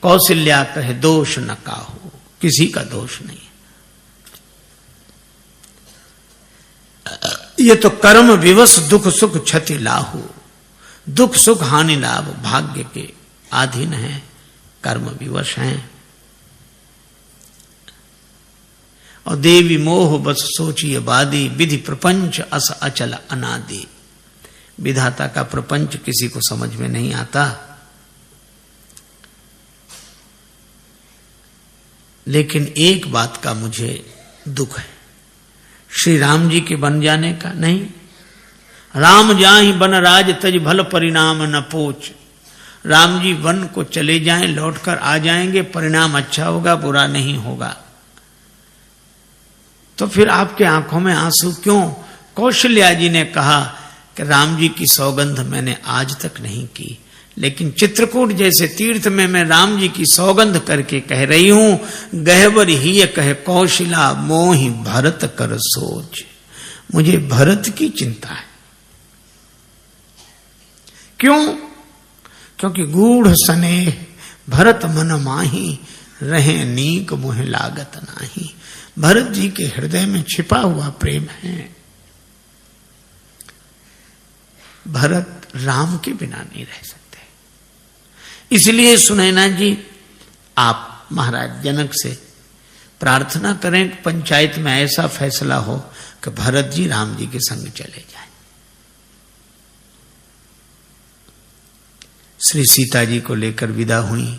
कौशल्या कहे दोष न काहू, किसी का दोष नहीं। ये तो कर्म विवश दुख सुख क्षति लाहू, दुख सुख हानि लाभ भाग्य के अधीन है, कर्म विवश हैं। और देवी मोह बस सोचिए बादी, विधि प्रपंच अस अचल अनादि। विधाता का प्रपंच किसी को समझ में नहीं आता, लेकिन एक बात का मुझे दुख है, श्री राम जी के बन जाने का नहीं। राम जाहि बन राज तज भल परिणाम न पोच। राम जी वन को चले जाएं, लौटकर आ जाएंगे, परिणाम अच्छा होगा, बुरा नहीं होगा। तो फिर आपके आंखों में आंसू क्यों? कौशल्या जी ने कहा कि राम जी की सौगंध मैंने आज तक नहीं की, लेकिन चित्रकूट जैसे तीर्थ में मैं राम जी की सौगंध करके कह रही हूं, गहवर ही कहे कौशला मोहि भरत कर सोच। मुझे भरत की चिंता है। क्यों? क्योंकि गूढ़ स्नेह भरत मन माही, रहे नीक मुह लागत नाही। भरत जी के हृदय में छिपा हुआ प्रेम है। भरत राम के बिना नहीं रह सकते। इसलिए सुनैना जी, आप महाराज जनक से प्रार्थना करें कि पंचायत में ऐसा फैसला हो कि भरत जी राम जी के संग चले जाएं। श्री सीता जी को लेकर विदा हुई।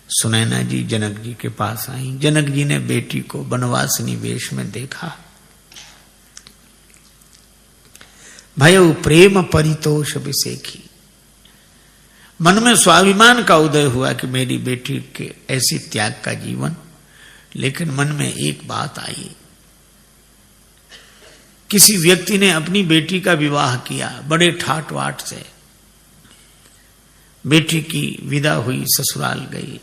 सुनैना जी जनक जी के पास आई। जनक जी ने बेटी को बनवासिनी वेश में देखा। भयउ प्रेम परितोष विसेखी। मन में स्वाभिमान का उदय हुआ कि मेरी बेटी के ऐसे त्याग का जीवन। लेकिन मन में एक बात आई, किसी व्यक्ति ने अपनी बेटी का विवाह किया बड़े ठाट वाट से। बेटी की विदा हुई, ससुराल गई।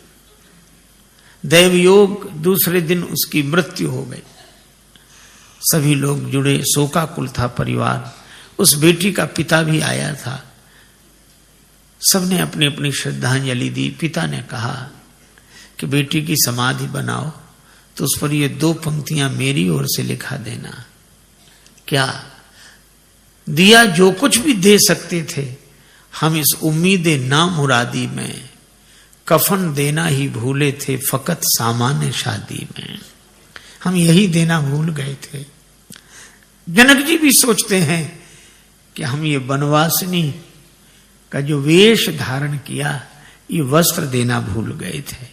दैवयोग दूसरे दिन उसकी मृत्यु हो गई। सभी लोग जुड़े, शोकाकुल था परिवार। उस बेटी का पिता भी आया था। सबने अपनी अपनी श्रद्धांजलि दी। पिता ने कहा कि बेटी की समाधि बनाओ तो उस पर ये 2 पंक्तियां मेरी ओर से लिखा देना। क्या दिया? जो कुछ भी दे सकते थे हम इस उम्मीद ना मुरादी में, कफन देना ही भूले थे फकत सामान्य शादी में। हम यही देना भूल गए थे। जनक जी भी सोचते हैं कि हम ये बनवासिनी का जो वेश धारण किया, ये वस्त्र देना भूल गए थे।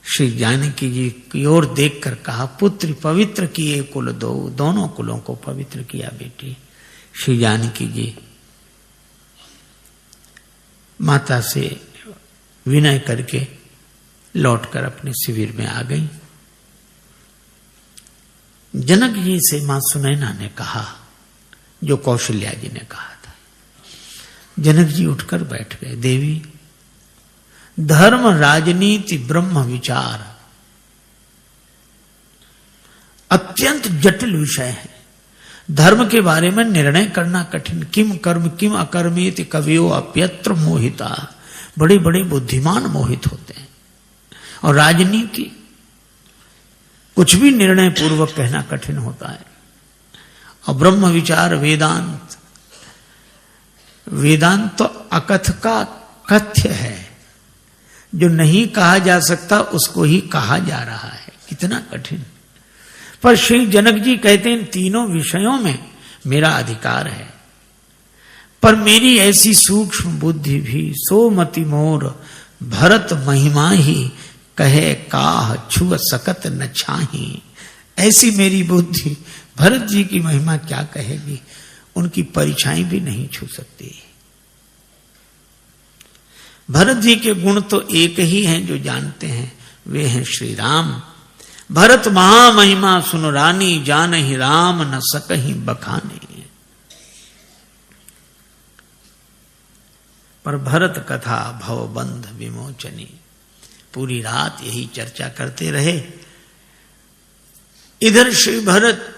श्री जानकी जी की ओर देखकर कहा, पुत्र पवित्र किए कुल दो। दोनों कुलों को पवित्र किया बेटी। श्री जानकी जी माता से विनय करके लौटकर अपने शिविर में आ गई। जनक जी से मां सुनैना ने कहा जो कौशल्या जी ने कहा था। जनक जी उठकर बैठ गए। देवी, धर्म राजनीति ब्रह्म विचार अत्यंत जटिल विषय है। धर्म के बारे में निर्णय करना कठिन। किम कर्म किम अकर्मेति कवियो अप्यत्र मोहिता। बड़े बड़े बुद्धिमान मोहित होते हैं। और राजनीति कुछ भी निर्णय पूर्वक कहना कठिन होता है। और ब्रह्म विचार वेदांत, वेदांत तो अकथ का कथ्य है। जो नहीं कहा जा सकता उसको ही कहा जा रहा है। कितना कठिन। पर श्री जनक जी कहते हैं इन तीनों विषयों में मेरा अधिकार है, पर मेरी ऐसी सूक्ष्म बुद्धि भी सोमति मोर भरत महिमा ही कहे काह छुअ सकत न छाही। ऐसी मेरी बुद्धि भरत जी की महिमा क्या कहेगी, उनकी परछाई भी नहीं छू सकती। भरत जी के गुण तो एक ही हैं जो जानते हैं, वे हैं श्री राम। भरत महामहिमा सुन रानी, जानहि राम न सकहि बखाने। पर भरत कथा भवबंध विमोचनी। पूरी रात यही चर्चा करते रहे। इधर श्री भरत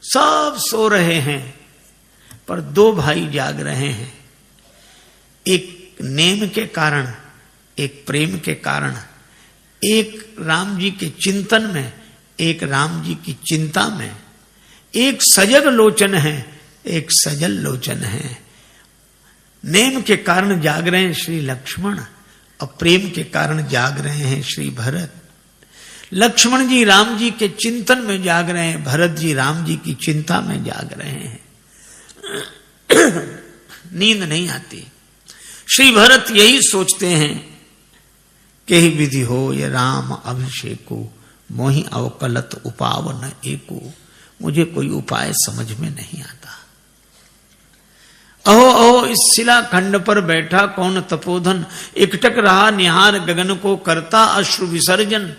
सब सो रहे हैं, पर 2 भाई जाग रहे हैं। एक नेम के कारण एक प्रेम के कारण, एक राम जी के चिंतन में, एक राम जी की चिंता में, एक सजग लोचन है, एक सजल लोचन है। नेम के कारण जाग रहे हैं श्री लक्ष्मण और प्रेम के कारण जाग रहे हैं श्री भरत। लक्ष्मण जी राम जी के चिंतन में जाग रहे हैं, भरत जी राम जी की चिंता में जाग रहे हैं। नींद नहीं आती। श्री भरत यही सोचते हैं कि ही विधि हो ये राम अभिषेको, मोहि अवकलत उपावन एको। मुझे कोई उपाय समझ में नहीं आता। अहो अहो इस शिला खंड पर बैठा कौन तपोधन, एकटक रहा निहार गगन को करता अश्रु विसर्जन।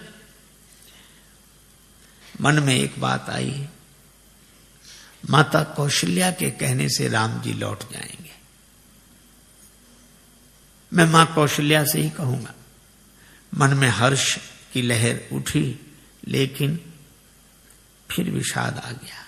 मन में एक बात आई, माता कौशल्या के कहने से राम जी लौट जाएंगे। मैं मां कौशल्या से ही कहूंगा। मन में हर्ष की लहर उठी, लेकिन फिर विषाद आ गया।